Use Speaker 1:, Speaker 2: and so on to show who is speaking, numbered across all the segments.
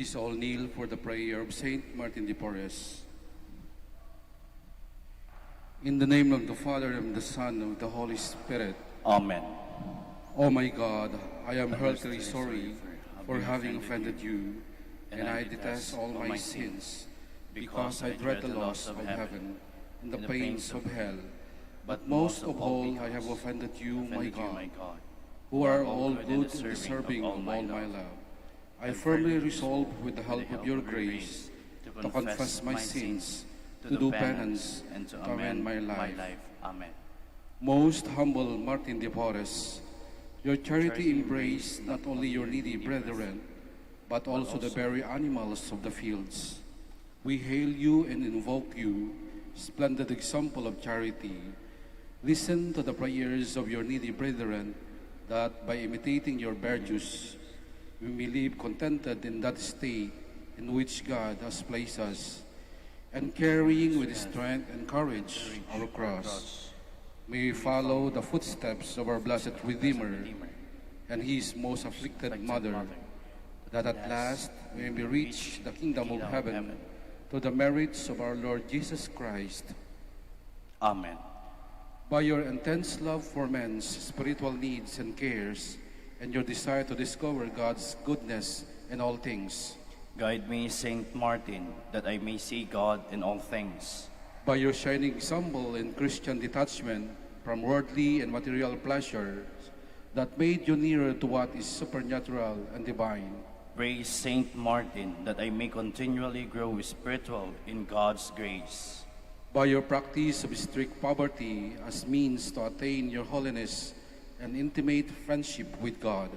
Speaker 1: Please all kneel for the prayer of Saint Martin de Porres. In the name of the Father, and the Son, and of the Holy Spirit.
Speaker 2: Amen.
Speaker 1: Oh my God, I am heartily sorry for having offended you, and I detest all my sins, because I dread the loss of heaven and the pains of hell. But most of all, I have offended you, my God, who are all good and deserving of all my love. I firmly resolve, with the help of your grace, to confess my sins, to do penance, and to amend my life.
Speaker 2: Amen.
Speaker 1: Most humble Martin de Porres, your charity embraced not only your needy brethren, but also the very animals of the fields. We hail you and invoke you, splendid example of charity. Listen to the prayers of your needy brethren, that by imitating your virtues, we may live contented in that state in which God has placed us, and carrying with strength and courage our cross, may we follow the footsteps of our blessed Redeemer and his most afflicted mother, that at last we may reach the kingdom of heaven through the merits of our Lord Jesus Christ.
Speaker 2: Amen.
Speaker 1: By your intense love for men's spiritual needs and cares, and your desire to discover God's goodness in all things,
Speaker 2: guide me, Saint Martin, that I may see God in all things.
Speaker 1: By your shining example in Christian detachment from worldly and material pleasures that made you nearer to what is supernatural and divine.
Speaker 2: Praise Saint Martin, that I may continually grow spiritual in God's grace.
Speaker 1: By your practice of strict poverty as means to attain your holiness and intimate friendship with God,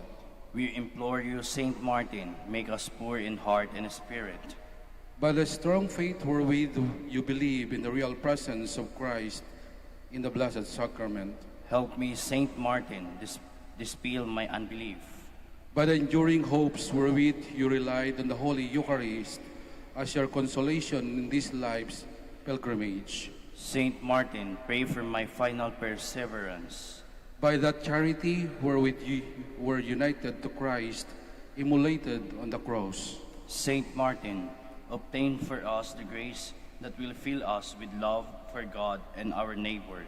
Speaker 2: we implore you, Saint Martin, make us poor in heart and spirit.
Speaker 1: By the strong faith wherewith you believe in the real presence of Christ in the Blessed Sacrament,
Speaker 2: help me, Saint Martin, dispel my unbelief.
Speaker 1: By the enduring hopes wherewith you relied on the Holy Eucharist as your consolation in this life's pilgrimage,
Speaker 2: Saint Martin, pray for my final perseverance.
Speaker 1: By that charity wherewith you were united to Christ, immolated on the cross,
Speaker 2: Saint Martin, obtain for us the grace that will fill us with love for God and our neighbor.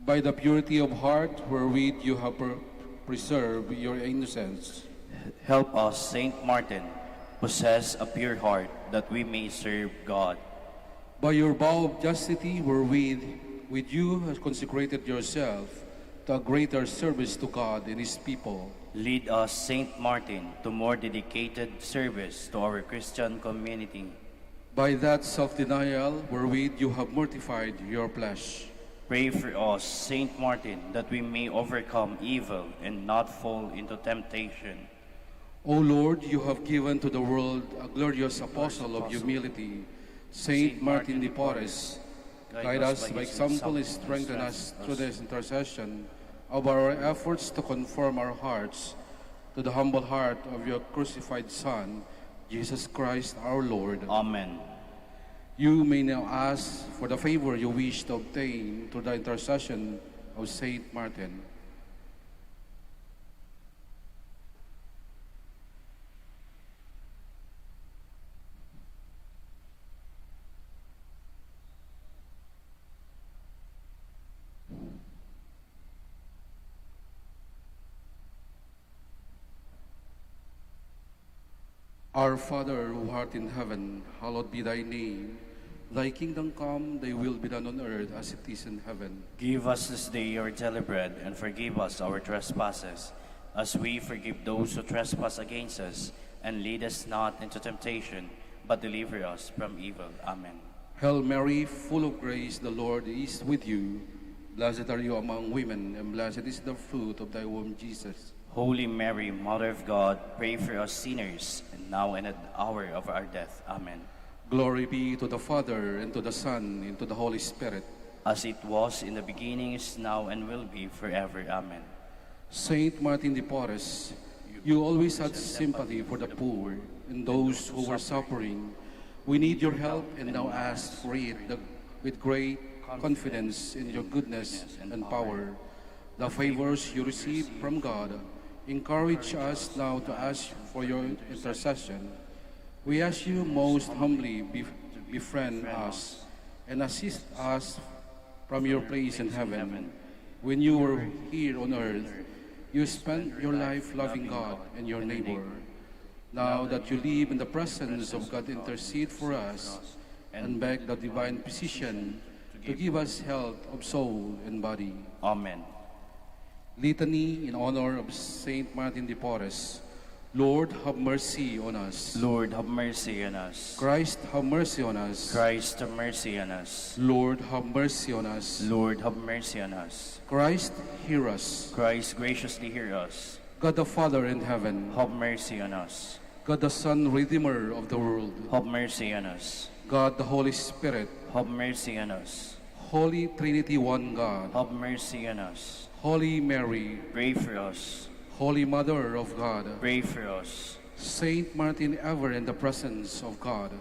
Speaker 1: By the purity of heart wherewith you have preserved your innocence,
Speaker 2: help us, Saint Martin, possess a pure heart, that we may serve God.
Speaker 1: By your vow of chastity wherewith you have consecrated yourself to a greater service to God and His people,
Speaker 2: lead us, Saint Martin, to more dedicated service to our Christian community.
Speaker 1: By that self-denial wherewith you have mortified your flesh,
Speaker 2: pray for us, Saint Martin, that we may overcome evil and not fall into temptation.
Speaker 1: O Lord, you have given to the world a glorious apostle of humility, Saint Martin de Porres. Guide us by example and strengthen us through this intercession of our efforts to conform our hearts to the humble heart of your crucified Son, Jesus Christ our Lord.
Speaker 2: Amen.
Speaker 1: You may now ask for the favor you wish to obtain through the intercession of Saint Martin. Our Father, who art in heaven, hallowed be thy name. Thy kingdom come, thy will be done on earth as it is in heaven.
Speaker 2: Give us this day our daily bread, and forgive us our trespasses, as we forgive those who trespass against us. And lead us not into temptation, but deliver us from evil. Amen.
Speaker 1: Hail Mary, full of grace, the Lord is with you. Blessed are you among women, and blessed is the fruit of thy womb, Jesus.
Speaker 2: Holy Mary, Mother of God, pray for us sinners, and now and at the hour of our death. Amen.
Speaker 1: Glory be to the Father, and to the Son, and to the Holy Spirit.
Speaker 2: As it was in the beginning, is now, and will be forever. Amen.
Speaker 1: Saint Martin de Porres, you always had sympathy for the poor and those who were suffering. We need your help and now ask for it with great confidence in your goodness and power. The favors you receive from God encourage us now to ask for your intercession We ask you most humbly befriend us and assist us from your place in heaven. When you were here on earth, you spent your life loving God and your neighbor. Now that you live in the presence of God, intercede for us and beg the divine physician to give us health of soul and body.
Speaker 2: Amen.
Speaker 1: Litany in honor of Saint Martin de Porres. Lord, have mercy on us.
Speaker 2: Lord, have mercy on us.
Speaker 1: Christ, have mercy on us.
Speaker 2: Christ, have mercy on us.
Speaker 1: Lord, have mercy on us.
Speaker 2: Lord, have mercy on us.
Speaker 1: Christ, hear us.
Speaker 2: Christ, graciously hear us.
Speaker 1: God the Father in heaven,
Speaker 2: Have mercy on us.
Speaker 1: God the Son, Redeemer of the world,
Speaker 2: Have mercy on us.
Speaker 1: God the Holy Spirit,
Speaker 2: Have mercy on us.
Speaker 1: Holy Trinity, one God,
Speaker 2: Have mercy on us.
Speaker 1: Holy Mary,
Speaker 2: Pray for us.
Speaker 1: Holy Mother of God,
Speaker 2: Pray for us.
Speaker 1: Saint Martin, ever in the presence of God,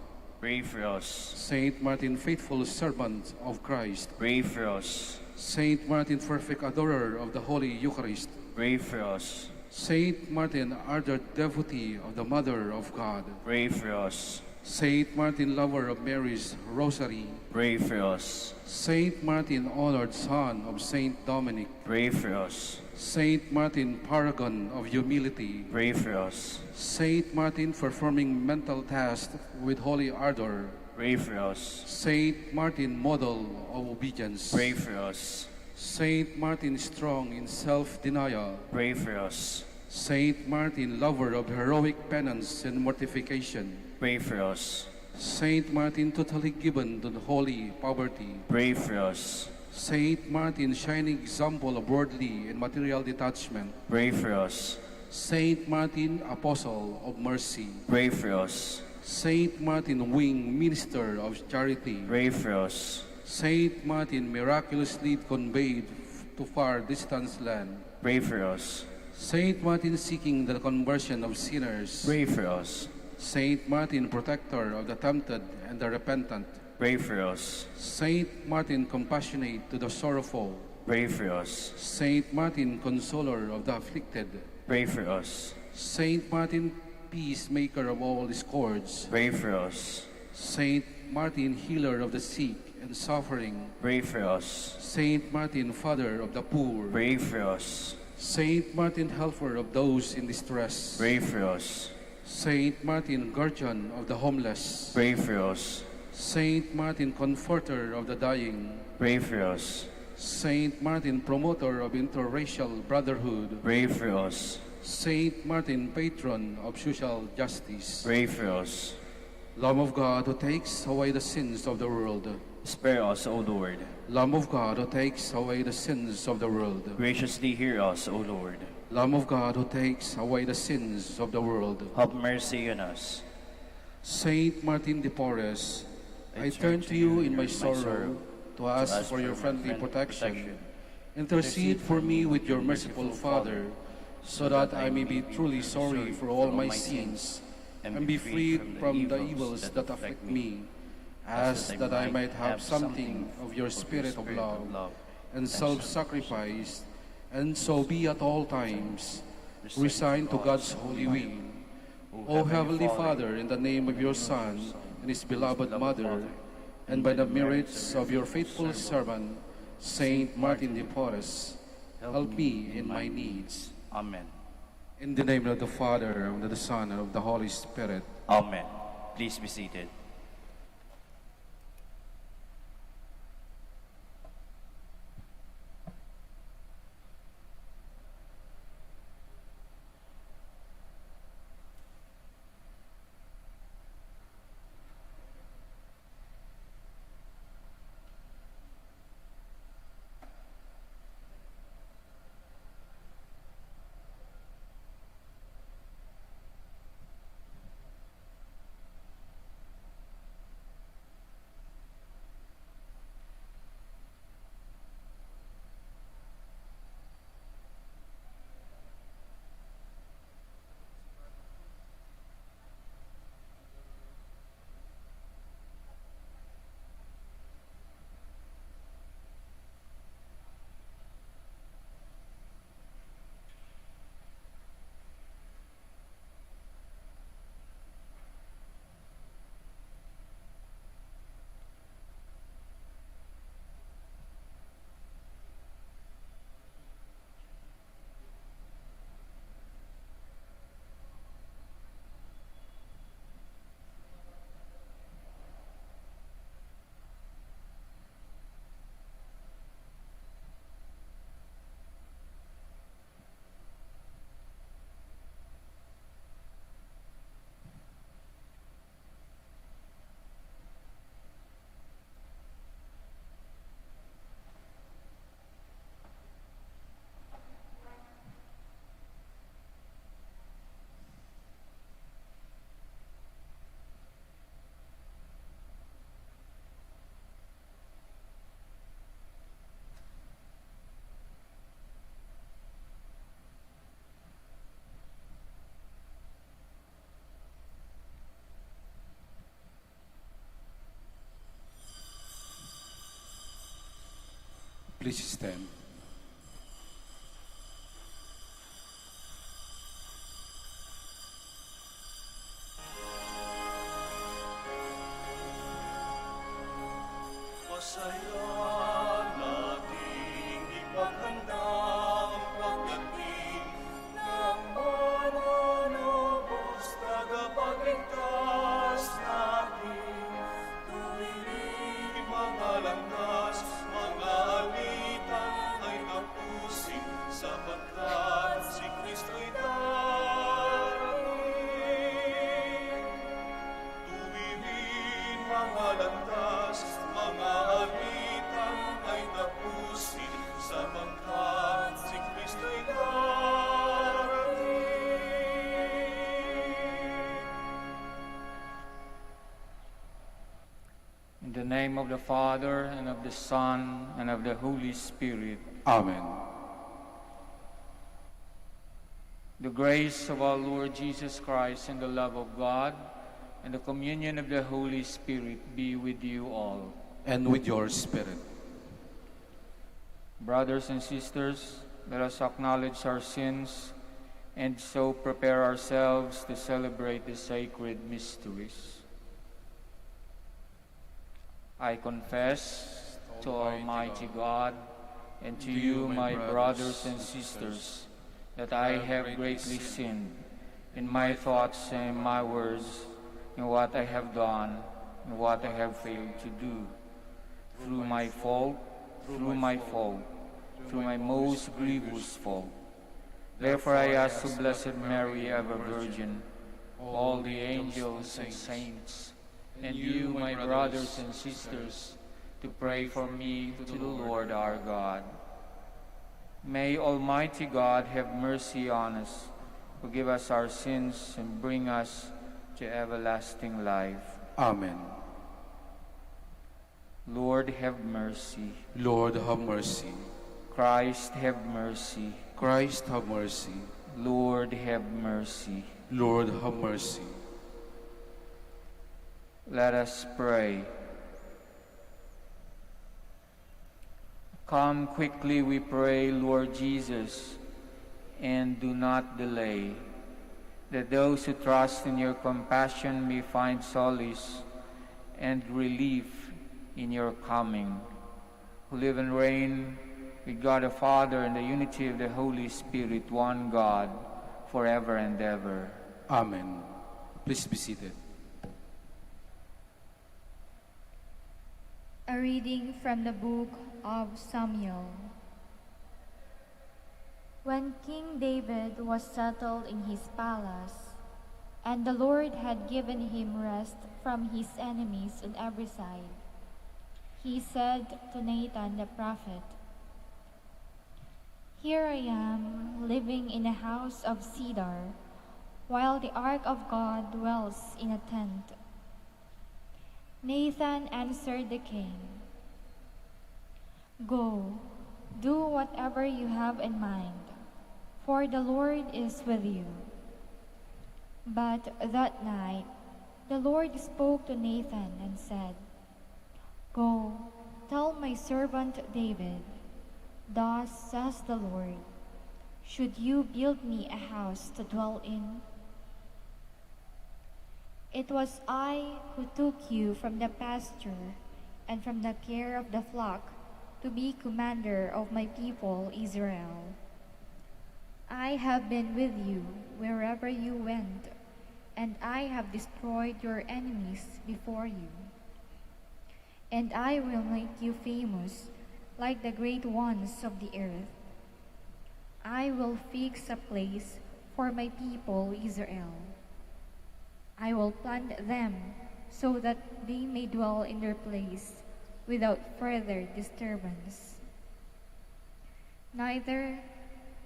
Speaker 2: Pray for us.
Speaker 1: Saint Martin, faithful servant of Christ,
Speaker 2: Pray for us.
Speaker 1: Saint Martin, perfect adorer of the Holy Eucharist,
Speaker 2: Pray for us.
Speaker 1: Saint Martin, ardent devotee of the Mother of God,
Speaker 2: Pray for us.
Speaker 1: Saint Martin, lover of Mary's Rosary,
Speaker 2: Pray for us.
Speaker 1: Saint Martin, honored son of Saint Dominic,
Speaker 2: Pray for us.
Speaker 1: Saint Martin, paragon of humility,
Speaker 2: Pray for us.
Speaker 1: Saint Martin, performing mental tasks with holy ardor,
Speaker 2: Pray for us.
Speaker 1: Saint Martin, model of obedience,
Speaker 2: Pray for us.
Speaker 1: Saint Martin, strong in self-denial,
Speaker 2: Pray for us.
Speaker 1: Saint Martin, lover of heroic penance and mortification,
Speaker 2: Pray for us.
Speaker 1: Saint Martin, totally given to the holy poverty,
Speaker 2: Pray for us.
Speaker 1: Saint Martin, shining example of worldly and material detachment,
Speaker 2: Pray for us.
Speaker 1: Saint Martin, apostle of mercy,
Speaker 2: Pray for us.
Speaker 1: Saint Martin, wing minister of charity,
Speaker 2: Pray for us.
Speaker 1: Saint Martin, miraculously conveyed to far distance land,
Speaker 2: Pray for us.
Speaker 1: Saint Martin, seeking the conversion of sinners,
Speaker 2: Pray for us.
Speaker 1: Saint Martin, protector of the tempted and the repentant,
Speaker 2: Pray for us.
Speaker 1: Saint Martin, compassionate to the sorrowful,
Speaker 2: Pray for us.
Speaker 1: Saint Martin, consoler of the afflicted,
Speaker 2: Pray for us.
Speaker 1: Saint Martin, peacemaker of all discords,
Speaker 2: Pray for us.
Speaker 1: Saint Martin, healer of the sick and suffering,
Speaker 2: Pray for us.
Speaker 1: Saint Martin, father of the poor,
Speaker 2: Pray for us.
Speaker 1: Saint Martin, helper of those in distress,
Speaker 2: Pray for us.
Speaker 1: Saint Martin, guardian of the homeless,
Speaker 2: Pray for us.
Speaker 1: Saint Martin, comforter of the dying,
Speaker 2: Pray for us.
Speaker 1: Saint Martin, promoter of interracial brotherhood,
Speaker 2: Pray for us.
Speaker 1: Saint Martin, patron of social justice,
Speaker 2: Pray for us.
Speaker 1: Lamb of God who takes away the sins of the world,
Speaker 2: Spare us, O Lord.
Speaker 1: Lamb of God who takes away the sins of the world,
Speaker 2: Graciously hear us, O Lord.
Speaker 1: Lamb of God who takes away the sins of the world.
Speaker 2: Have mercy on us.
Speaker 1: Saint Martin de Porres, I turn to you in my sorrow to ask for your friendly protection. Intercede for me with your merciful Father, so that I may be truly sorry for all my sins and be freed from the evils that afflict me. Ask that I might have something of your spirit of love and self-sacrifice, and so be at all times resigned to God's holy will. O Heavenly Father, in the name of your Son and his beloved Mother, and by the merits of your faithful servant, Saint Martin de Porres, help me in my needs.
Speaker 2: Amen.
Speaker 1: In the name of the Father, and of the Son, and of the Holy Spirit.
Speaker 2: Amen. Please be seated.
Speaker 1: Please stand.
Speaker 2: Masaya nating ipaghanda ang pagdating ng mananubos, tagapagligtas natin. Tuwing mga landas, mga alitan ay tapusin, sapagkat si Kristo'y darating. Tuwing mga landas, mga alitan ay tapusin, sapagkat si Kristo'y darating.
Speaker 3: In the name of the Father, and of the Son, and of the Holy Spirit.
Speaker 1: Amen.
Speaker 3: The grace of our Lord Jesus Christ, and the love of God, and the communion of the Holy Spirit be with you all.
Speaker 1: And with your spirit.
Speaker 3: Brothers and sisters, let us acknowledge our sins and so prepare ourselves to celebrate the sacred mysteries. I confess to Almighty God and to you, my brothers and sisters, that I have greatly sinned in my thoughts and my words, in what I have done and what I have failed to do, through my fault, through my most grievous fault. Therefore I ask to Blessed Mary, ever Virgin, all the angels and saints, and you, my brothers and sisters, to pray for me to the Lord our God. May Almighty God have mercy on us, forgive us our sins, and bring us to everlasting life.
Speaker 1: Amen.
Speaker 3: Lord, have mercy.
Speaker 1: Lord, have mercy.
Speaker 3: Christ, have mercy.
Speaker 1: Christ, have mercy.
Speaker 3: Lord, have mercy.
Speaker 1: Lord, have mercy.
Speaker 3: Let us pray. Come quickly, we pray, Lord Jesus, and do not delay, that those who trust in your compassion may find solace and relief in your coming, who live and reign with God the Father in the unity of the Holy Spirit, one God, forever and ever.
Speaker 1: Amen. Please be seated.
Speaker 4: A reading from the book of Samuel. When King David was settled in his palace, and the Lord had given him rest from his enemies on every side, he said to Nathan the prophet, "Here I am, living in a house of cedar, while the ark of God dwells in a tent." Nathan answered the king, "Go, do whatever you have in mind, for the Lord is with you." But that night the Lord spoke to Nathan and said, "Go, tell my servant David, thus says the Lord, should you build me a house to dwell in? It was I who took you from the pasture and from the care of the flock to be commander of my people Israel. I have been with you wherever you went, and I have destroyed your enemies before you. And I will make you famous like the great ones of the earth. I will fix a place for my people Israel. I will plant them so that they may dwell in their place without further disturbance. Neither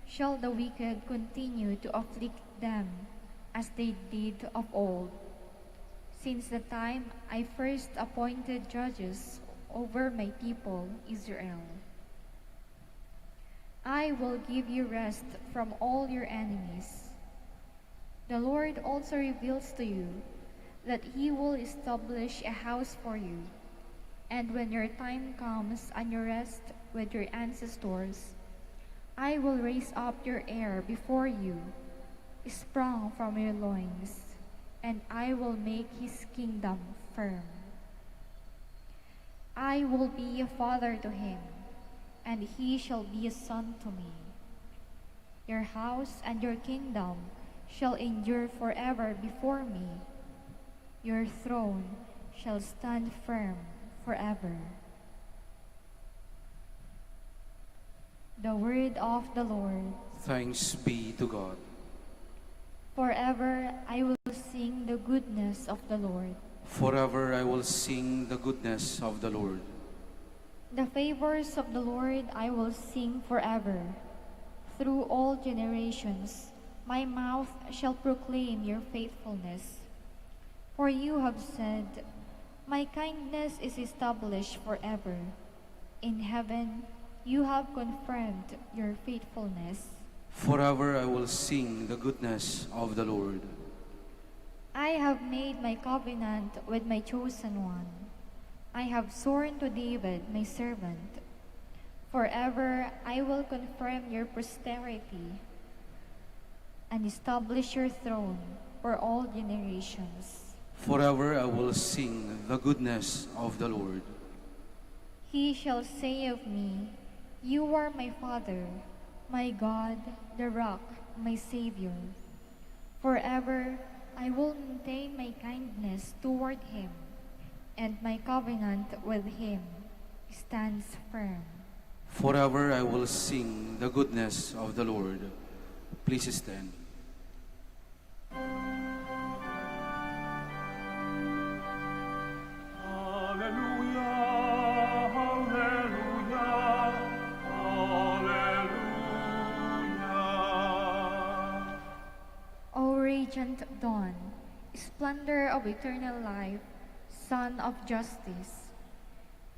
Speaker 4: shall the wicked continue to afflict them as they did of old, since the time I first appointed judges over my people Israel. I will give you rest from all your enemies. The Lord also reveals to you that he will establish a house for you, and when your time comes and your rest with your ancestors. I will raise up your heir before you, sprung from your loins, and I will make his kingdom firm. I will be a father to him, and he shall be a son to me. Your house and your kingdom shall endure forever before me. Your throne shall stand firm forever. The word of the Lord.
Speaker 1: Thanks be to God.
Speaker 4: Forever I will sing the goodness of the Lord.
Speaker 1: Forever I will sing the goodness of the Lord.
Speaker 4: The favors of the Lord I will sing forever. Through all generations, my mouth shall proclaim your faithfulness. For you have said, my kindness is established forever. In heaven, you have confirmed your faithfulness.
Speaker 1: Forever I will sing the goodness of the Lord.
Speaker 4: I have made my covenant with my chosen one. I have sworn to David, my servant. Forever I will confirm your posterity and establish your throne for all generations.
Speaker 1: Forever I will sing the goodness of the Lord.
Speaker 4: He shall say of me, you are my Father, my God, the rock, my Savior. Forever I will maintain my kindness toward him, and my covenant with him stands firm.
Speaker 1: Forever I will sing the goodness of the Lord. Please stand.
Speaker 4: O radiant dawn, splendor of eternal life, Sun of justice,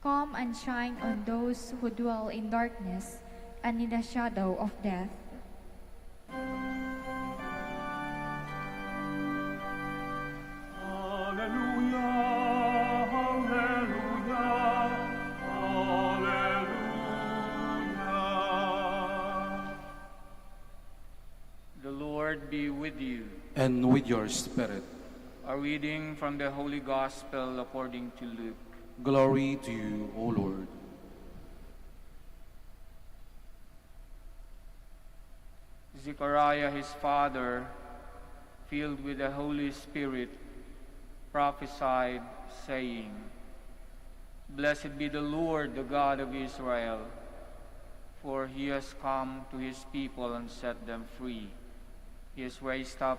Speaker 4: come and shine on those who dwell in darkness and in the shadow of death.
Speaker 3: The Lord be with you.
Speaker 1: And with your spirit.
Speaker 3: A reading from the Holy Gospel according to Luke.
Speaker 1: Glory to you, O Lord.
Speaker 3: Zechariah his father, filled with the Holy Spirit, prophesied, saying, Blessed be the Lord, the God of Israel, for he has come to his people and set them free. He has raised up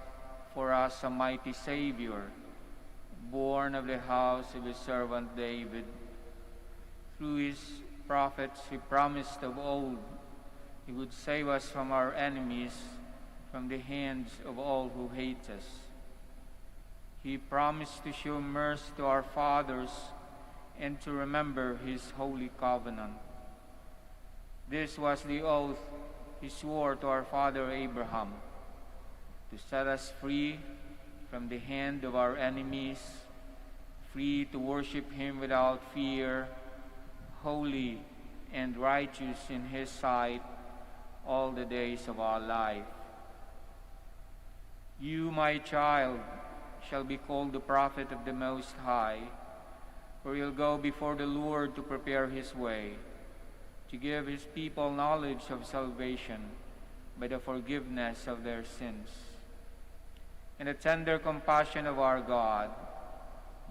Speaker 3: for us a mighty Savior, born of the house of his servant David. Through his prophets he promised of old he would save us from our enemies, from the hands of all who hate us. He promised to show mercy to our fathers and to remember his holy covenant. This was the oath he swore to our father Abraham, to set us free from the hand of our enemies, free to worship him without fear, holy and righteous in his sight all the days of our life. You, my child, shall be called the prophet of the Most High, for you'll go before the Lord to prepare his way, to give his people knowledge of salvation by the forgiveness of their sins. In the tender compassion of our God,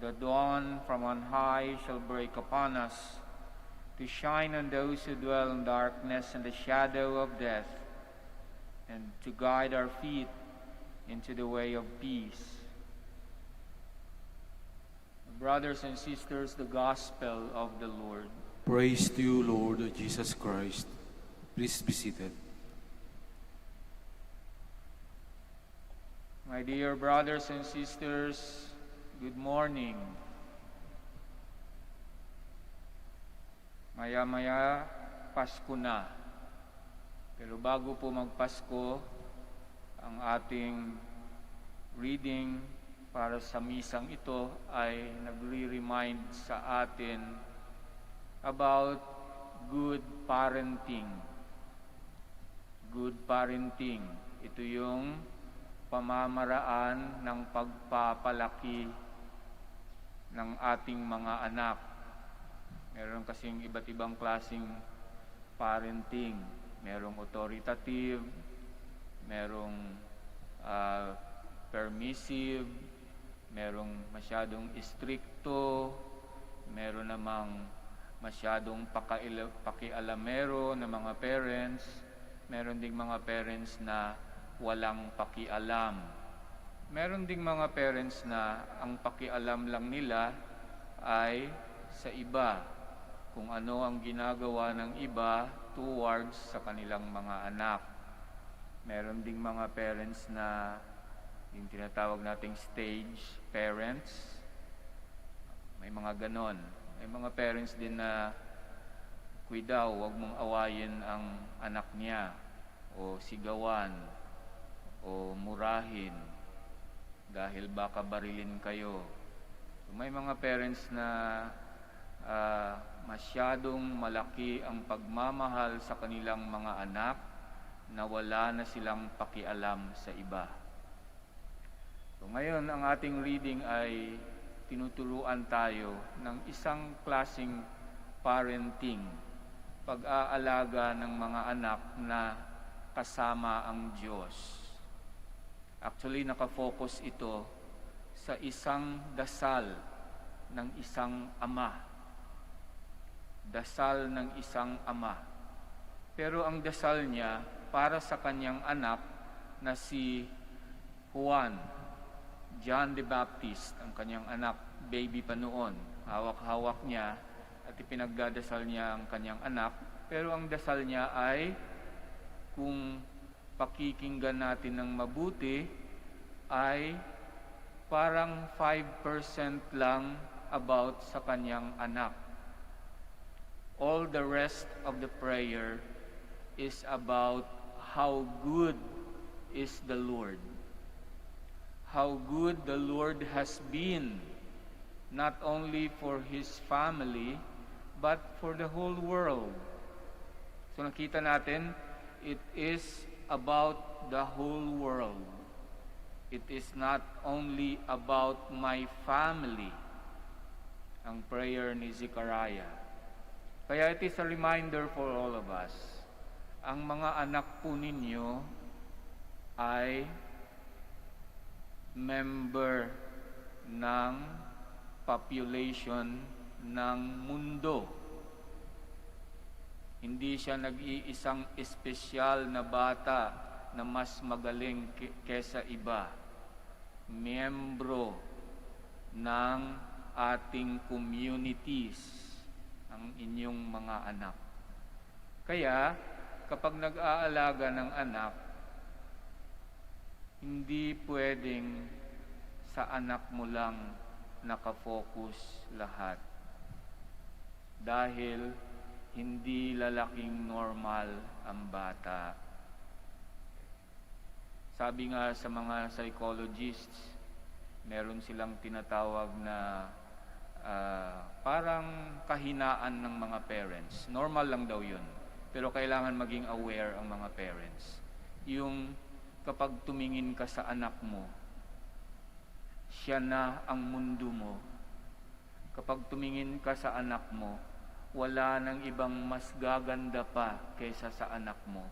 Speaker 3: the dawn from on high shall break upon us, to shine on those who dwell in darkness and the shadow of death, and to guide our feet into the way of peace. Brothers and sisters, the Gospel of the Lord.
Speaker 1: Praise to you, Lord Jesus Christ. Please be seated.
Speaker 3: My dear brothers and sisters, good morning. Maya-maya, Pasko na. Pero bago po magpasko, ang ating reading para sa misang ito ay nagre-remind sa atin about good parenting. Good parenting. Ito yung pamamaraan ng pagpapalaki ng ating mga anak. Meron kasing iba't ibang klaseng parenting. Merong authoritative, merong permissive, merong masyadong stricto, meron namang masyadong pakialamero na mga parents, meron ding mga parents na walang pakialam. Meron ding mga parents na ang pakialam lang nila ay sa iba, kung ano ang ginagawa ng iba towards sa kanilang mga anak. Meron ding mga parents na yung tinatawag nating stage parents. May mga ganon. May mga parents din na, daw, huwag mong awayin ang anak niya, o sigawan, o murahin, dahil baka barilin kayo. So, may mga parents na masyadong malaki ang pagmamahal sa kanilang mga anak na wala na silang pakialam sa iba. So, ngayon, ang ating reading ay tinuturuan tayo ng isang klaseng parenting, pag-aalaga ng mga anak na kasama ang Diyos. Actually, nakafocus ito sa isang dasal ng isang ama. Dasal ng isang ama. Pero ang dasal niya para sa kanyang anak na si John the Baptist, ang kanyang anak, baby pa noon. Hawak-hawak niya at ipinagdadasal niya ang kanyang anak. Pero ang dasal niya ay, kung pakikinggan natin ng mabuti, ay parang 5% lang about sa kanyang anak. All the rest of the prayer is about how good is the Lord. How good the Lord has been, not only for His family, but for the whole world. So nakita natin, it is about the whole world. It is not only about my family, ang prayer ni Zechariah. Kaya it is a reminder for all of us. Ang mga anak po ninyo ay member ng population ng mundo. Hindi siya nag-iisang espesyal na bata na mas magaling kesa iba. Miyembro ng ating communities ang inyong mga anak. Kaya, kapag nag-aalaga ng anak, hindi pwedeng sa anak mo lang nakafocus lahat. Dahil hindi lalaking normal ang bata. Sabi nga sa mga psychologists, meron silang tinatawag na parang kahinaan ng mga parents. Normal lang daw yun. Pero kailangan maging aware ang mga parents. Yung kapag tumingin ka sa anak mo, siya na ang mundo mo. Kapag tumingin ka sa anak mo, wala nang ibang mas gaganda pa kaysa sa anak mo.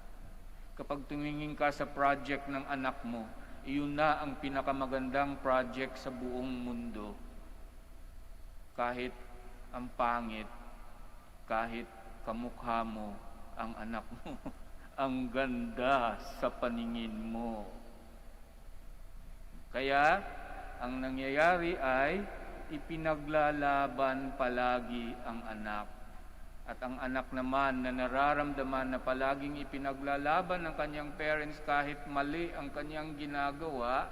Speaker 3: Kapag tumingin ka sa project ng anak mo, iyon na ang pinakamagandang project sa buong mundo. Kahit ang pangit, kahit kamukha mo ang anak mo, ang ganda sa paningin mo. Kaya, ang nangyayari ay ipinaglalaban palagi ang anak. At ang anak naman na nararamdaman na palaging ipinaglalaban ng kanyang parents kahit mali ang kanyang ginagawa,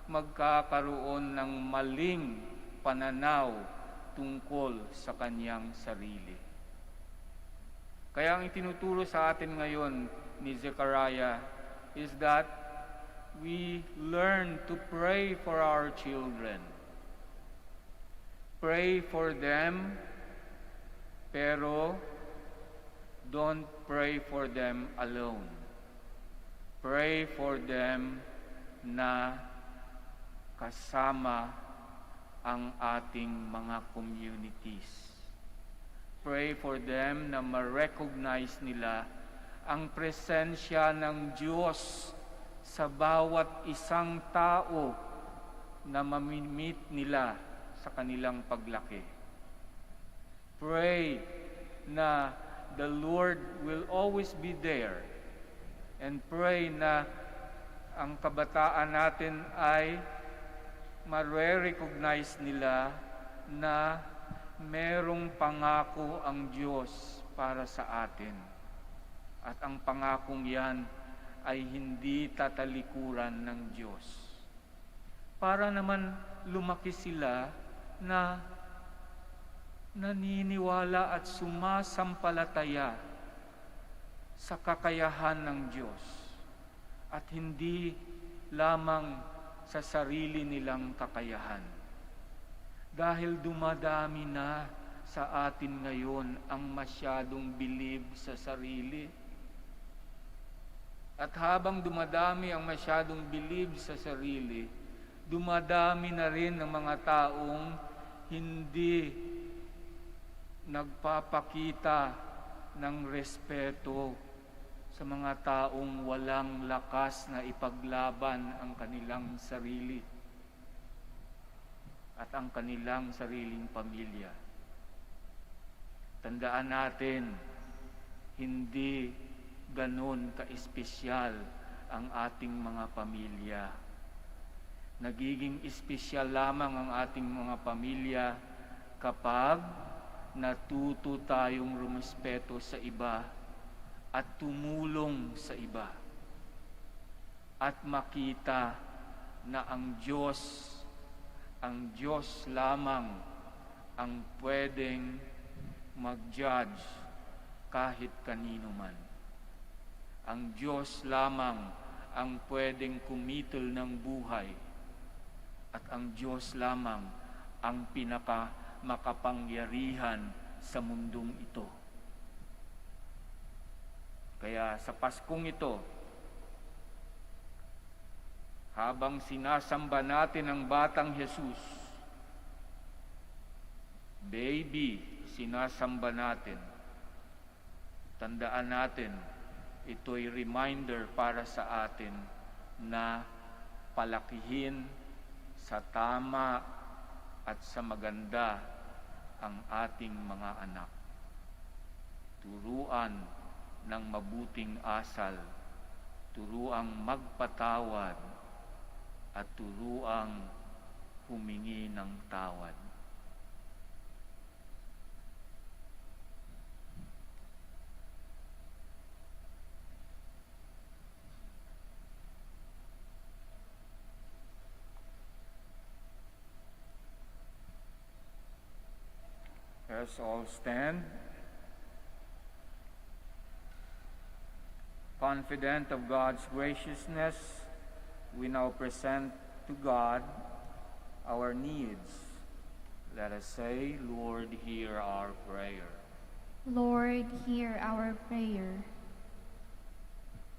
Speaker 3: magkakaroon ng maling pananaw tungkol sa kanyang sarili. Kaya ang itinuturo sa atin ngayon ni Zechariah is that we learn to pray for our children. Pray for them, pero don't pray for them alone. Pray for them na kasama ang ating mga communities. Pray for them na ma-recognize nila ang presensya ng Diyos sa bawat isang tao na mamimit nila sa kanilang paglaki. Pray na the Lord will always be there, and pray na ang kabataan natin ay mare-recognize nila na merong pangako ang Diyos para sa atin. At ang pangakong yan ay hindi tatalikuran ng Diyos. Para naman lumaki sila na naniniwala at sumasampalataya sa kakayahan ng Diyos at hindi lamang sa sarili nilang kakayahan. Dahil dumadami na sa atin ngayon ang masyadong bilib sa sarili. At habang dumadami ang masyadong bilib sa sarili, dumadami na rin ang mga taong hindi nagpapakita ng respeto sa mga taong walang lakas na ipaglaban ang kanilang sarili at ang kanilang sariling pamilya. Tandaan natin, hindi ganon ka-espesyal ang ating mga pamilya. Nagiging espesyal lamang ang ating mga pamilya kapag natuto tayong rumespeto sa iba at tumulong sa iba. At makita na ang Diyos lamang ang pwedeng mag-judge kahit kanino man. Ang Diyos lamang ang pwedeng kumitol ng buhay at ang Diyos lamang ang makapangyarihan sa mundong ito. Kaya sa Paskong ito, habang sinasamba natin ang batang Jesus, baby, sinasamba natin, tandaan natin, ito'y reminder para sa atin na palakihin sa tama at sa maganda ang ating mga anak. Turuan ng mabuting asal, turuang magpatawad, at turuang humingi ng tawad. Let's all stand. Confident of God's graciousness, we now present to God our needs. Let us say, Lord, hear our prayer.
Speaker 4: Lord, hear our prayer.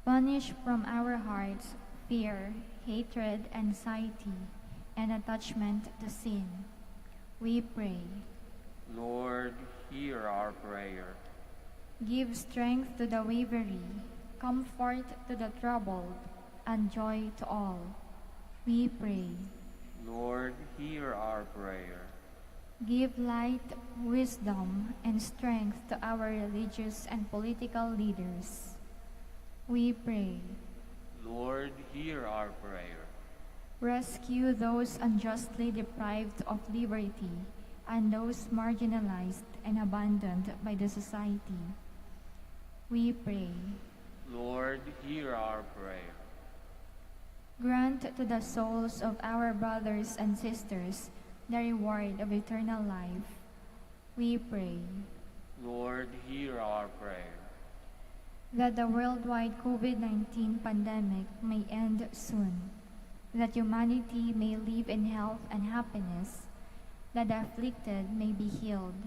Speaker 4: Banish from our hearts fear, hatred, anxiety, and attachment to sin. We pray.
Speaker 3: Lord, hear our prayer.
Speaker 4: Give strength to the weary, comfort to the troubled, and joy to all. We pray.
Speaker 3: Lord, hear our prayer.
Speaker 4: Give light, wisdom, and strength to our religious and political leaders. We pray.
Speaker 3: Lord, hear our prayer.
Speaker 4: Rescue those unjustly deprived of liberty and those marginalized and abandoned by the society. We pray.
Speaker 3: Lord, hear our prayer.
Speaker 4: Grant to the souls of our brothers and sisters the reward of eternal life. We pray.
Speaker 3: Lord, hear our prayer.
Speaker 4: That the worldwide COVID-19 pandemic may end soon, that humanity may live in health and happiness, that the afflicted may be healed,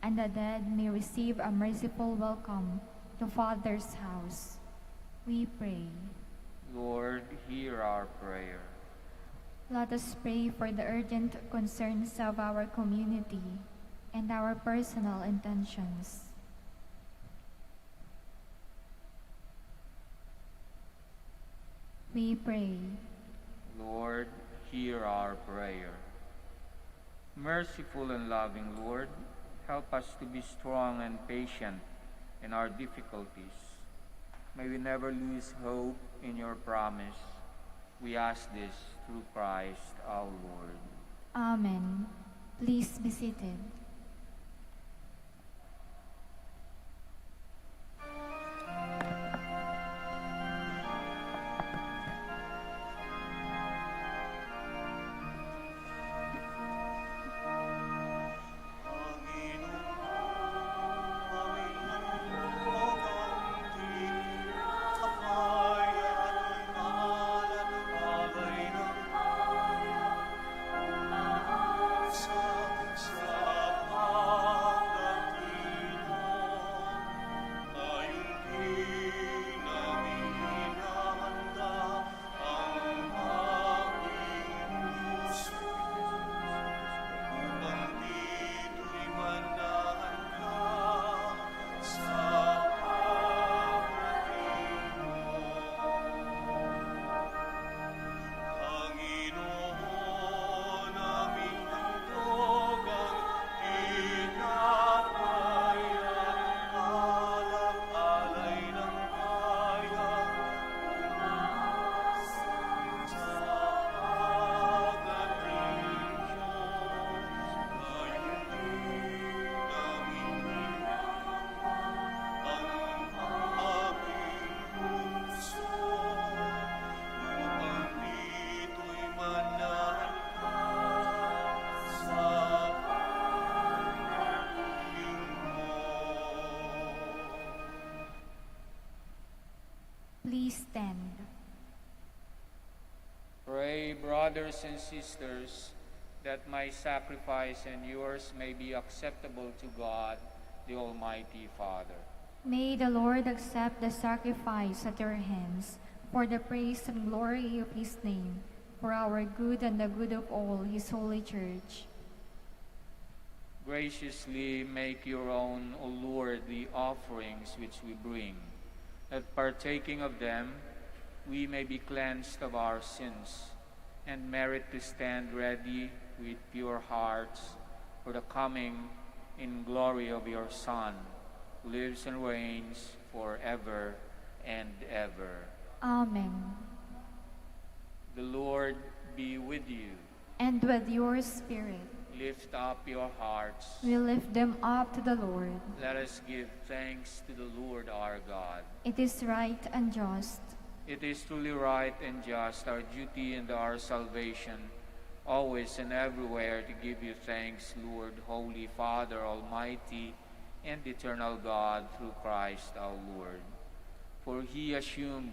Speaker 4: and the dead may receive a merciful welcome to Father's house. We pray.
Speaker 3: Lord, hear our prayer.
Speaker 4: Let us pray for the urgent concerns of our community and our personal intentions. We pray.
Speaker 3: Lord, hear our prayer. Merciful and loving Lord, help us to be strong and patient in our difficulties. May we never lose hope in your promise. We ask this through Christ our Lord.
Speaker 4: Amen. Please be seated. Please stand.
Speaker 3: Pray, brothers and sisters, that my sacrifice and yours may be acceptable to God, the Almighty Father.
Speaker 4: May the Lord accept the sacrifice at your hands for the praise and glory of his name, for our good and the good of all his holy church.
Speaker 3: Graciously make your own, O Lord, the offerings which we bring, that partaking of them, we may be cleansed of our sins, and merit to stand ready with pure hearts for the coming in glory of your Son, who lives and reigns forever and ever.
Speaker 4: Amen.
Speaker 3: The Lord be with you.
Speaker 4: And with your spirit,
Speaker 3: Lift up your hearts.
Speaker 4: we lift them up to the Lord.
Speaker 3: Let us give thanks to the Lord our God.
Speaker 4: It is right and just.
Speaker 3: It is truly right and just, our duty and our salvation, always and everywhere to give you thanks, Lord, Holy Father, Almighty and eternal God, through Christ our Lord. For he assumed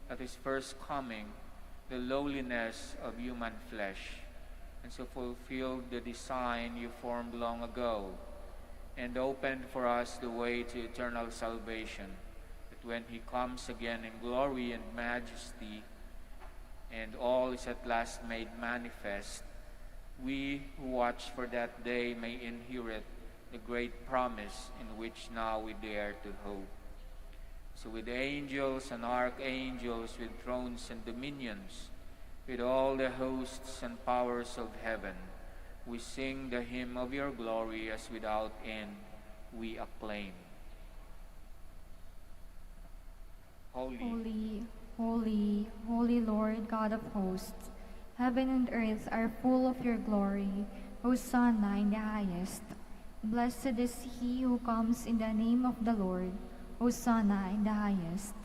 Speaker 3: at his first coming the lowliness of human flesh, and so fulfilled the design you formed long ago, and opened for us the way to eternal salvation, that when he comes again in glory and majesty, and all is at last made manifest, we who watch for that day may inherit the great promise in which now we dare to hope. So with angels and archangels, with thrones and dominions, with all the hosts and powers of heaven, we sing the hymn of your glory as without end we acclaim. Holy,
Speaker 4: Holy, holy, holy Lord God of hosts, heaven and earth are full of your glory. Hosanna in the highest. Blessed is he who comes in the name of the Lord. Hosanna in the highest.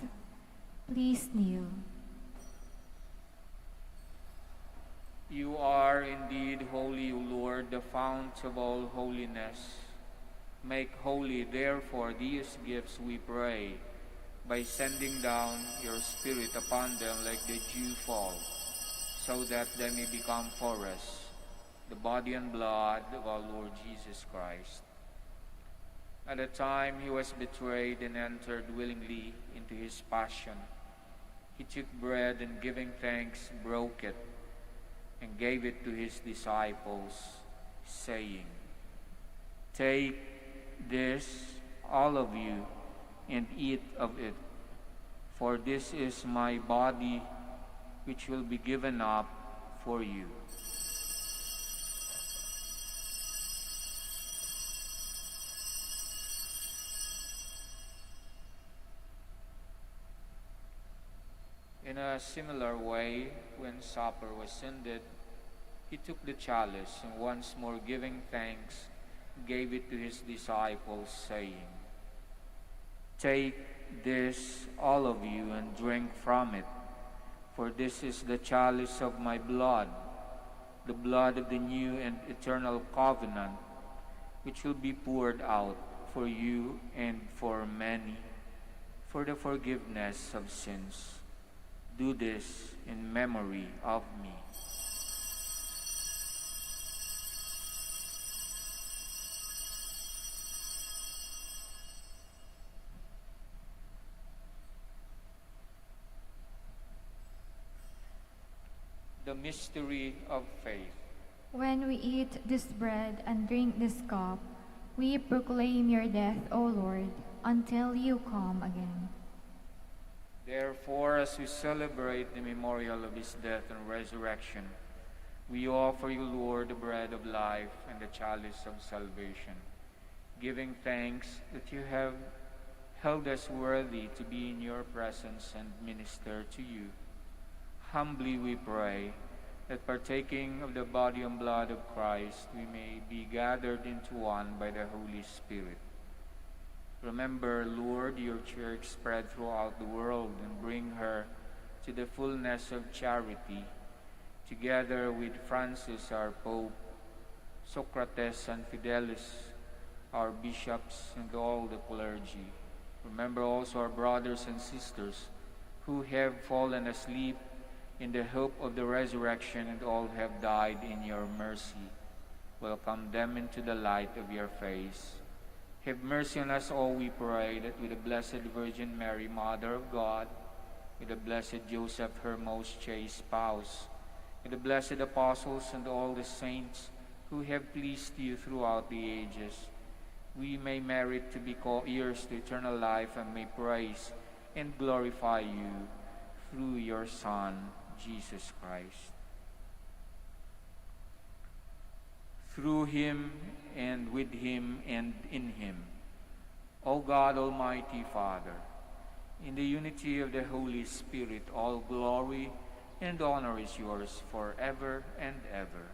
Speaker 4: Please kneel.
Speaker 3: you are indeed holy, O Lord, the fount of all holiness. Make holy, therefore, these gifts, we pray, by sending down your Spirit upon them like the dew fall, so that they may become for us the body and blood of our Lord Jesus Christ. At the time he was betrayed and entered willingly into his passion, he took bread and giving thanks, broke it, and gave it to his disciples, saying, "Take this, all of you, and eat of it, for this is my body, which will be given up for you." In a similar way, when supper was ended, he took the chalice and once more giving thanks, gave it to his disciples, saying, "Take this, all of you, and drink from it, for this is the chalice of my blood, the blood of the new and eternal covenant, which will be poured out for you and for many, for the forgiveness of sins. Do this in memory of me." The mystery of faith.
Speaker 4: When we eat this bread and drink this cup, we proclaim your death, O Lord, until you come again.
Speaker 3: Therefore, as we celebrate the memorial of his death and resurrection, we offer you, Lord, the bread of life and the chalice of salvation, giving thanks that you have held us worthy to be in your presence and minister to you. Humbly we pray that partaking of the body and blood of Christ, we may be gathered into one by the Holy Spirit. Remember, Lord, your church spread throughout the world and bring her to the fullness of charity, together with Francis, our Pope, Socrates and Fidelis, our bishops, and all the clergy. Remember also our brothers and sisters who have fallen asleep in the hope of the resurrection, and all have died in your mercy. Welcome them into the light of your face. Have mercy on us all, we pray, that with the Blessed Virgin Mary, Mother of God, with the Blessed Joseph, her most chaste spouse, with the blessed apostles and all the saints who have pleased you throughout the ages, we may merit to be co-heirs to eternal life and may praise and glorify you through your Son, Jesus Christ. Through him, and with him, and in him, O God, Almighty Father, in the unity of the Holy Spirit, all glory and honor is yours forever and ever.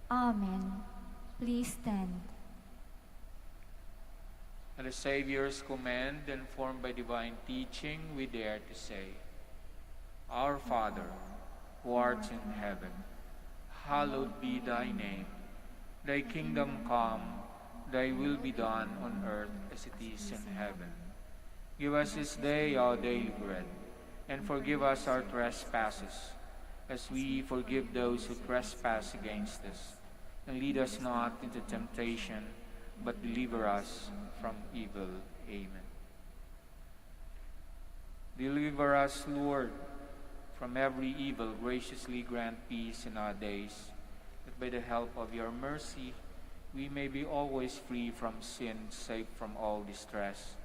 Speaker 4: Amen. Please stand.
Speaker 3: At the Savior's command, and formed by divine teaching, we dare to say, Our Father, who art in heaven, hallowed be thy name. Thy kingdom come, thy will be done on earth as it is in heaven. Give us this day our daily bread, and forgive us our trespasses, as we forgive those who trespass against us. And lead us not into temptation, but deliver us from evil. Amen. Deliver us, Lord, from every evil. Graciously grant peace in our days, that by the help of your mercy we may be always free from sin, safe from all distress,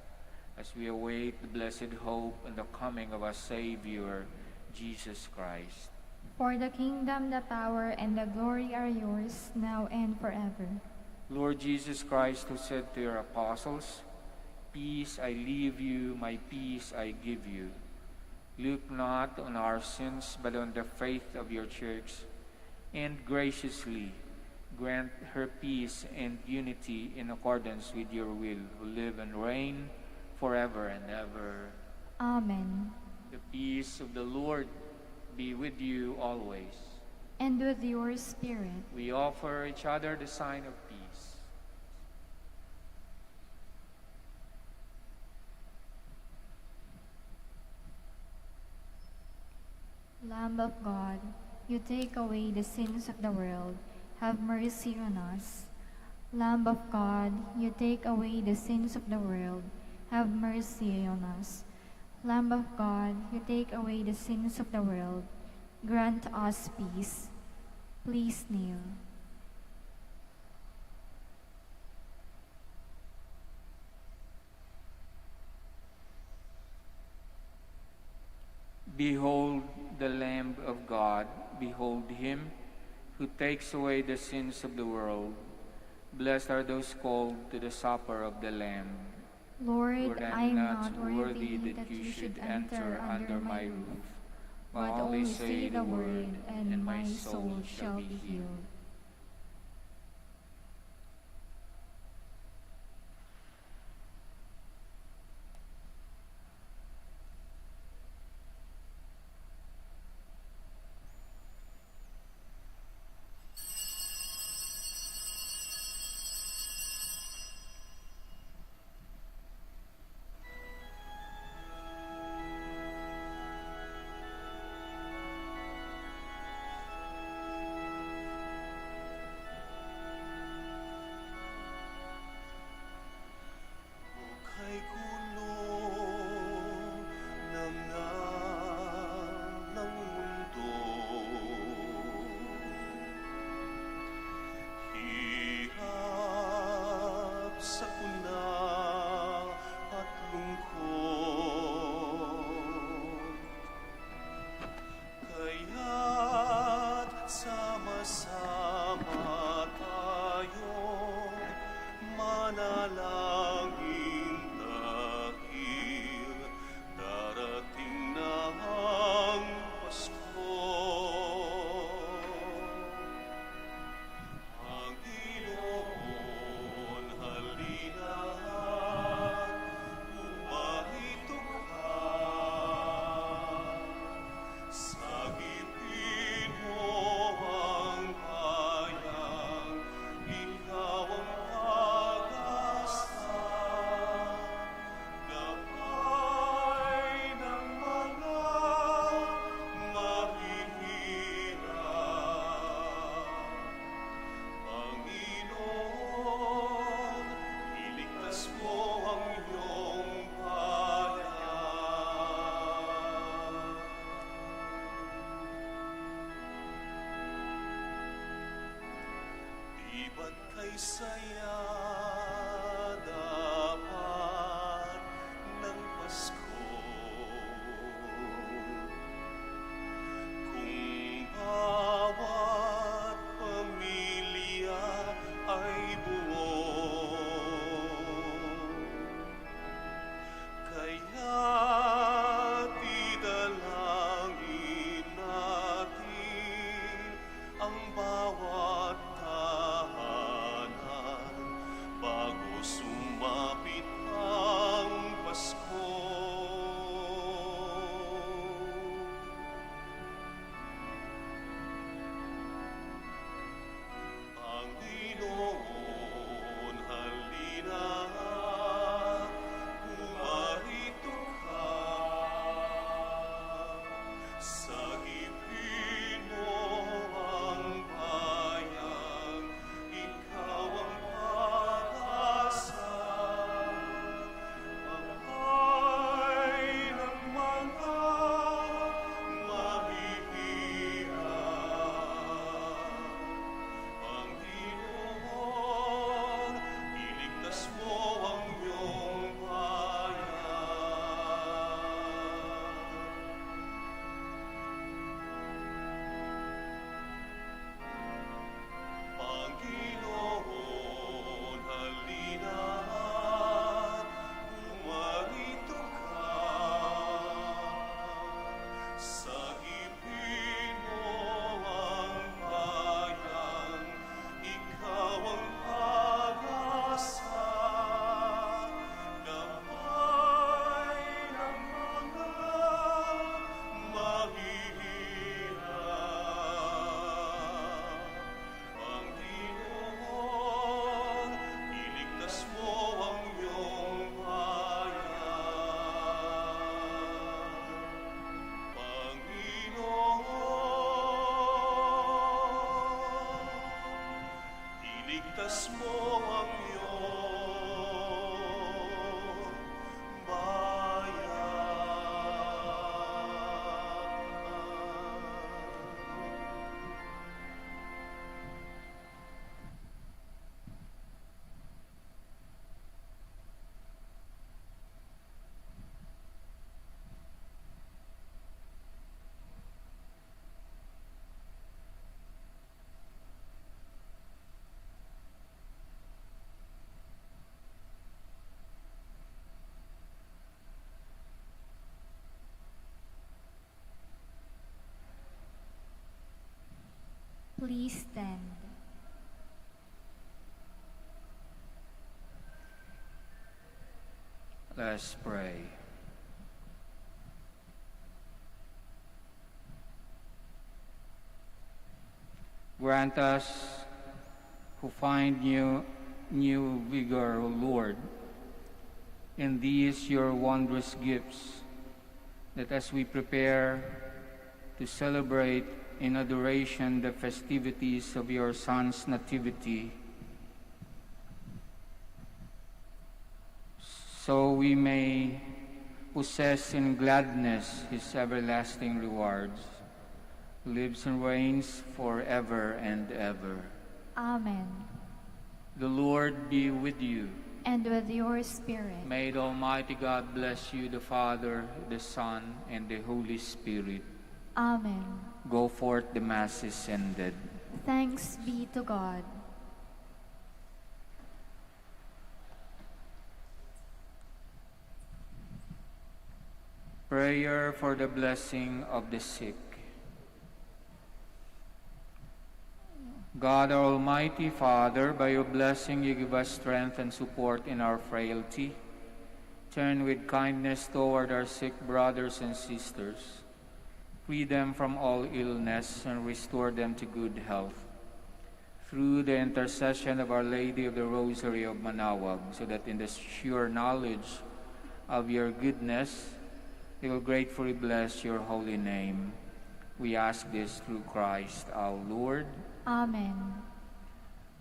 Speaker 3: as we await the blessed hope and the coming of our Savior, Jesus Christ.
Speaker 4: For the kingdom, the power, and the glory are yours, now and forever.
Speaker 3: Lord Jesus Christ, who said to your apostles, Peace I leave you, my peace I give you. Look not on our sins, but on the faith of your church, and graciously grant her peace and unity in accordance with your will, who live and reign forever and ever.
Speaker 4: Amen.
Speaker 3: The peace of the Lord be with you always.
Speaker 4: And with your spirit.
Speaker 3: We offer each other the sign of peace.
Speaker 4: Lamb of God, you take away the sins of the world, have mercy on us. Lamb of God, you take away the sins of the world, have mercy on us. Lamb of God, you take away the sins of the world, grant us peace. Please kneel.
Speaker 3: Behold the Lamb of God, behold him who takes away the sins of the world. Blessed are those called to the supper of the Lamb.
Speaker 4: Lord, I am not
Speaker 3: worthy that you should enter under my roof, but only say the word, and my soul shall be healed.
Speaker 5: Kay kulong ng mundo, hirap sa puna at lungkot, kaya't sama-sama tayong manalangin dahil darating na ang Pasko. Panginoon, halina, umahito ka. Sagipin mo ang bayang ikaw ang pag-asa. Gabay ng mga mahihirap. Panginoon, iligtas mo ang iyong bayan. Di ba't kay saya dapat ng Pasko? Kung bawat pamilya ay buo, kaya't idalangin natin ang bawat tahanan.
Speaker 4: Please stand.
Speaker 3: Let's pray. Grant us who find new vigor, O Lord, in these your wondrous gifts, that as we prepare to celebrate in adoration the festivities of your Son's nativity, so we may possess in gladness his everlasting rewards, who lives and reigns forever and ever.
Speaker 4: Amen.
Speaker 3: The Lord be with you.
Speaker 4: And with your spirit.
Speaker 3: May the Almighty God bless you, the Father, the Son, and the Holy Spirit.
Speaker 4: Amen.
Speaker 3: Go forth, the Mass is ended.
Speaker 4: Thanks be to God.
Speaker 3: Prayer for the blessing of the sick. God, our Almighty Father, by your blessing you give us strength and support in our frailty. Turn with kindness toward our sick brothers and sisters. Free them from all illness and restore them to good health. Through the intercession of Our Lady of the Rosary of Manaoag, so that in the sure knowledge of your goodness, they will gratefully bless your holy name. We ask this through Christ our Lord.
Speaker 4: Amen.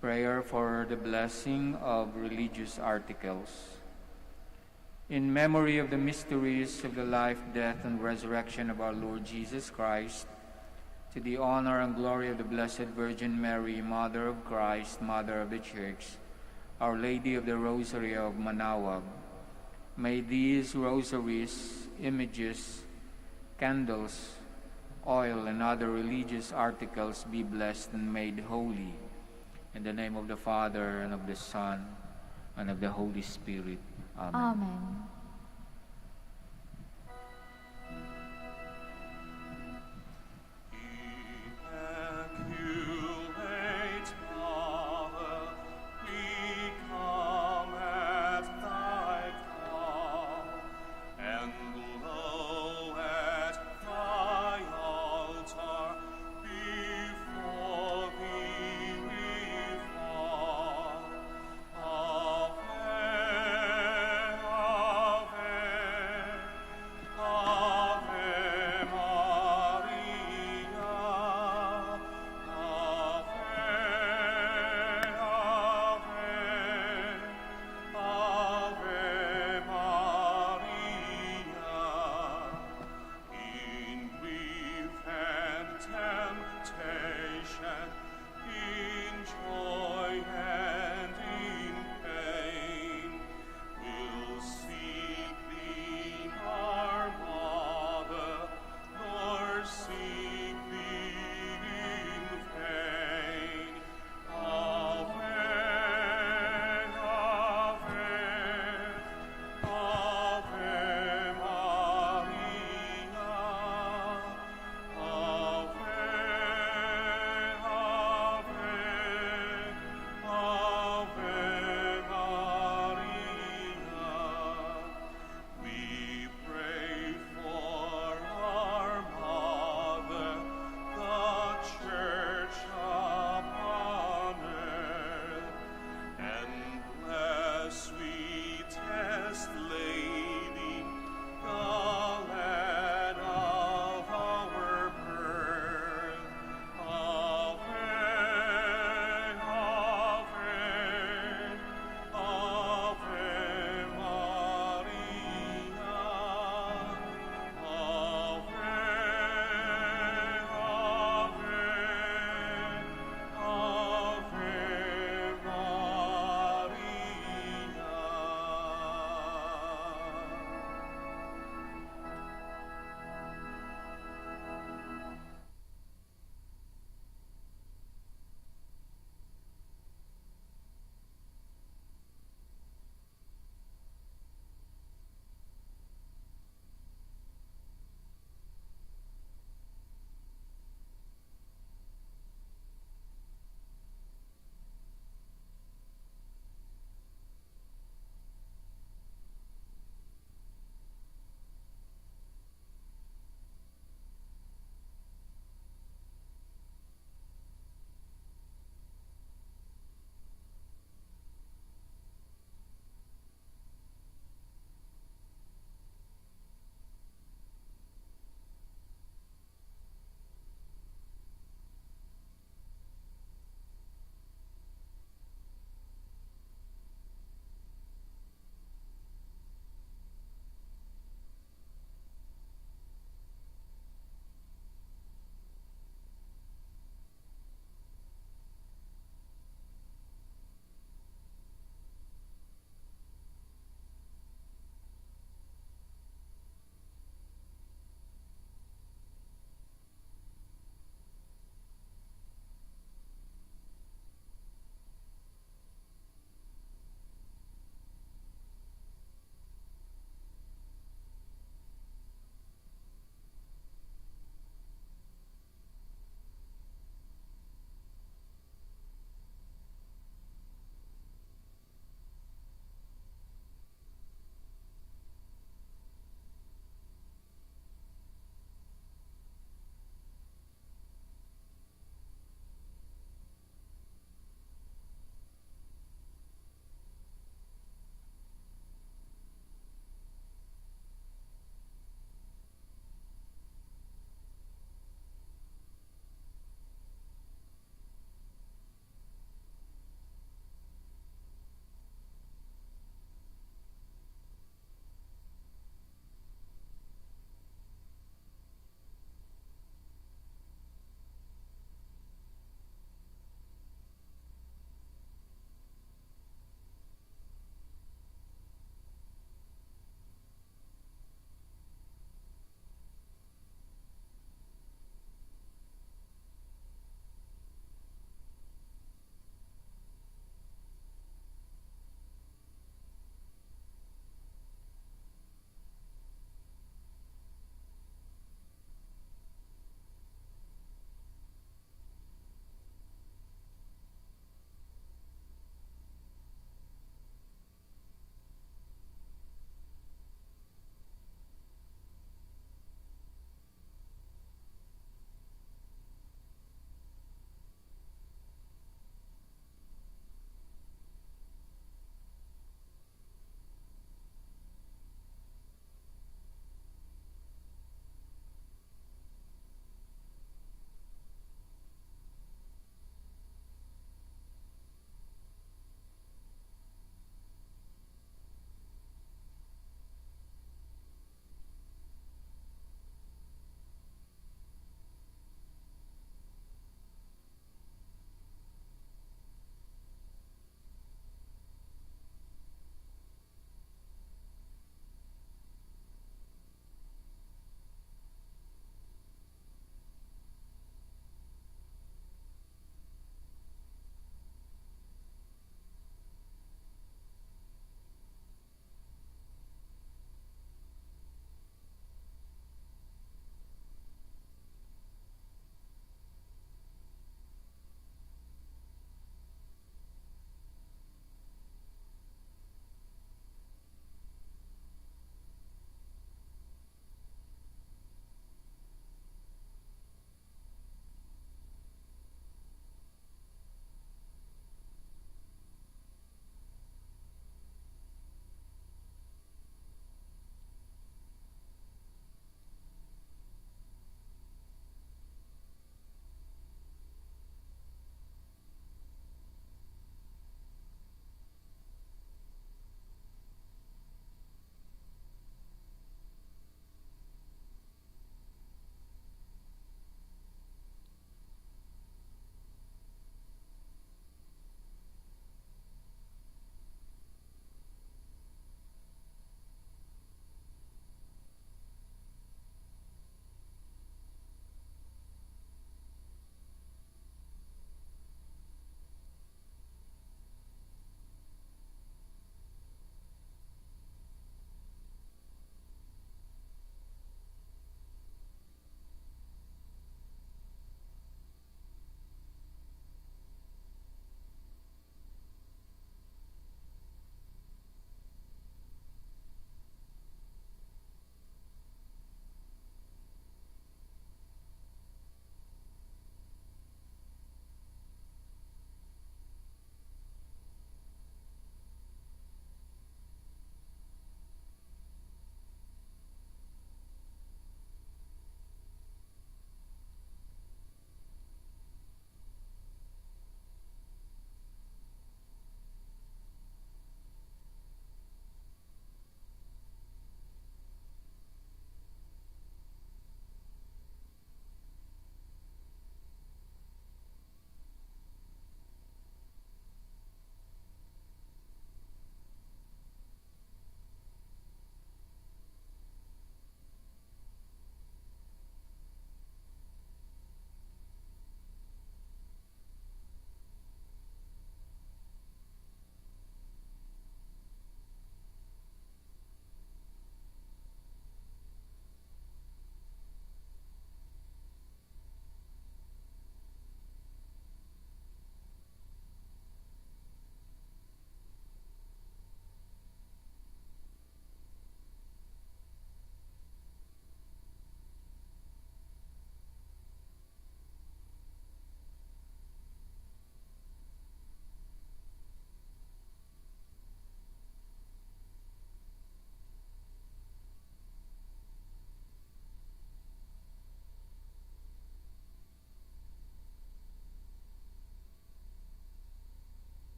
Speaker 3: Prayer for the blessing of religious articles. In memory of the mysteries of the life, death, and resurrection of our Lord Jesus Christ, to the honor and glory of the Blessed Virgin Mary, Mother of Christ, Mother of the Church, Our Lady of the Rosary of Manaoag, may these rosaries, images, candles, oil, and other religious articles be blessed and made holy. In the name of the Father, and of the Son, and of the Holy Spirit. Amen.
Speaker 4: Amen.